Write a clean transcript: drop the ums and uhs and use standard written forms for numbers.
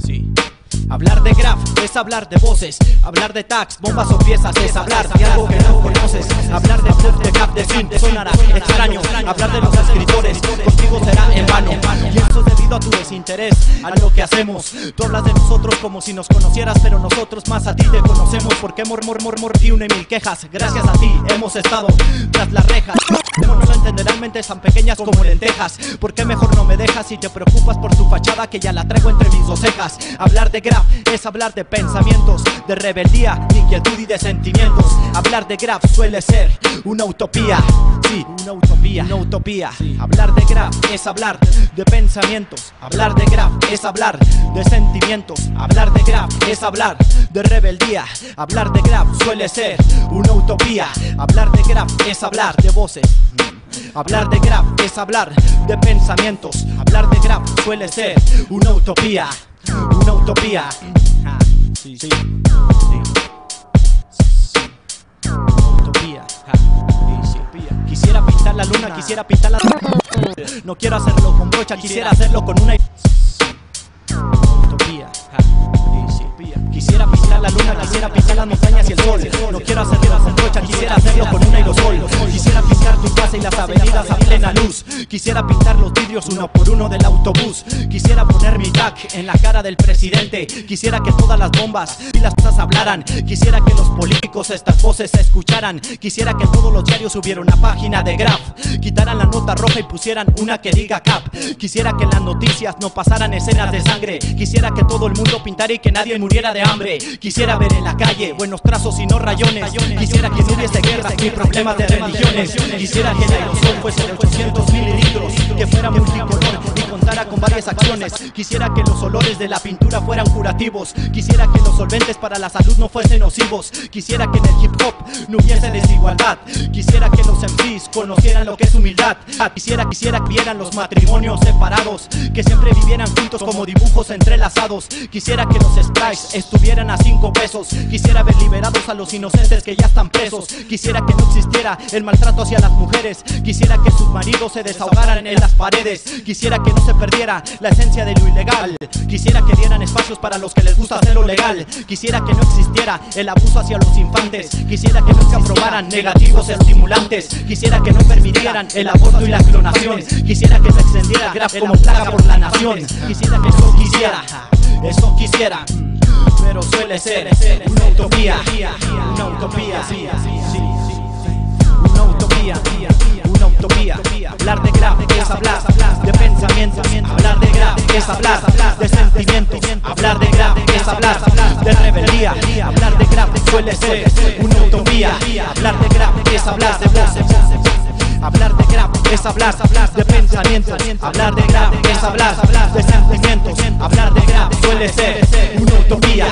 sí. Hablar de graph es hablar de voces, hablar de tags, bombas o piezas es hablar de algo que no conoces. Hablar de flip, de cap, de synth sonará extraño. Hablar de los escritores, contigo será en vano. Y eso es debido a tu desinterés, a lo que hacemos. Tú hablas de nosotros como si nos conocieras, pero nosotros más a ti te conocemos. Porque y une mil quejas, gracias a ti hemos estado tras las rejas. No lo entenderán mentes tan pequeñas como lentejas. ¿Por qué mejor no me dejas si te preocupas por tu fachada que ya la traigo entre mis dos cejas? Hablar de graph es hablar de pensamientos, de rebeldía, de inquietud y de sentimientos. Hablar de graph suele ser una utopía, sí, una utopía. Hablar de graph es hablar de pensamientos. Hablar de graph es hablar de sentimientos. Hablar de graph es hablar de rebeldía. Hablar de graph suele ser una utopía. Hablar de graph es hablar de voces. Hablar de graph es hablar de pensamientos. Hablar de graph suele ser una utopía. Una utopía. Sí. Utopía. Quisiera pintar la luna, quisiera pintar la... No quiero hacerlo con brocha, quisiera hacerlo con una... Utopía. Quisiera pintar la luna, quisiera pintar las montañas y el sol. No quiero hacerlo con brocha, quisiera hacerlo con un aerosol. Quisiera pintar tu casa y las avenidas a plena luz. Quisiera pintar los vidrios uno por uno del autobús. Quisiera poner mi tag en la cara del presidente. Quisiera que todas las bombas y las cosas hablaran. Quisiera que los políticos estas voces se escucharan. Quisiera que todos los diarios hubiera una página de graph. Quitaran la nota roja y pusieran una que diga cap. Quisiera que en las noticias no pasaran escenas de sangre. Quisiera que todo el mundo pintara y que nadie muriera de hambre. Quisiera ver en la calle buenos trazos y no rayones. Quisiera que no hubiese guerras ni problemas de religiones. Quisiera que el aerosol fuese de 800 mililitros, que fuera multicolor y contara con varias acciones. Quisiera que los olores de la pintura fueran curativos. Quisiera que los solventes para la salud no fuesen nocivos. Quisiera que en el hip hop no hubiese desigualdad. Quisiera que los MCs conocieran lo que es humildad. Quisiera que vieran los matrimonios separados, que siempre vivieran juntos como dibujos entrelazados. Quisiera que los sprites estuvieran a 5 pesos. Quisiera ver liberados a los inocentes que ya están presos. Quisiera que no existiera el maltrato hacia las mujeres. Quisiera que sus maridos se desahogaran en las paredes. Quisiera que no se perdiera la esencia de lo ilegal. Quisiera que dieran espacios para los que les gusta hacerlo legal. Quisiera que no existiera el abuso hacia los infantes. Quisiera que nunca aprobaran negativos estimulantes. Quisiera que no permitieran el aborto y la clonación. Quisiera que se extendiera el graph como plaga por la nación. Quisiera que eso quisiera, pero suele ser una utopía. Una utopía, una utopía. Hablar de graph es hablar de pensamientos. Hablar de graph es hablar de sentimientos. Hablar de graph es hablar de rebeldía. Hablar de graph suele ser una utopía. Hablar de graph es hablar de voces. Hablar de graph es hablar de pensamientos. Hablar de graph es hablar de sentimientos. Hablar de graph suele ser una utopía.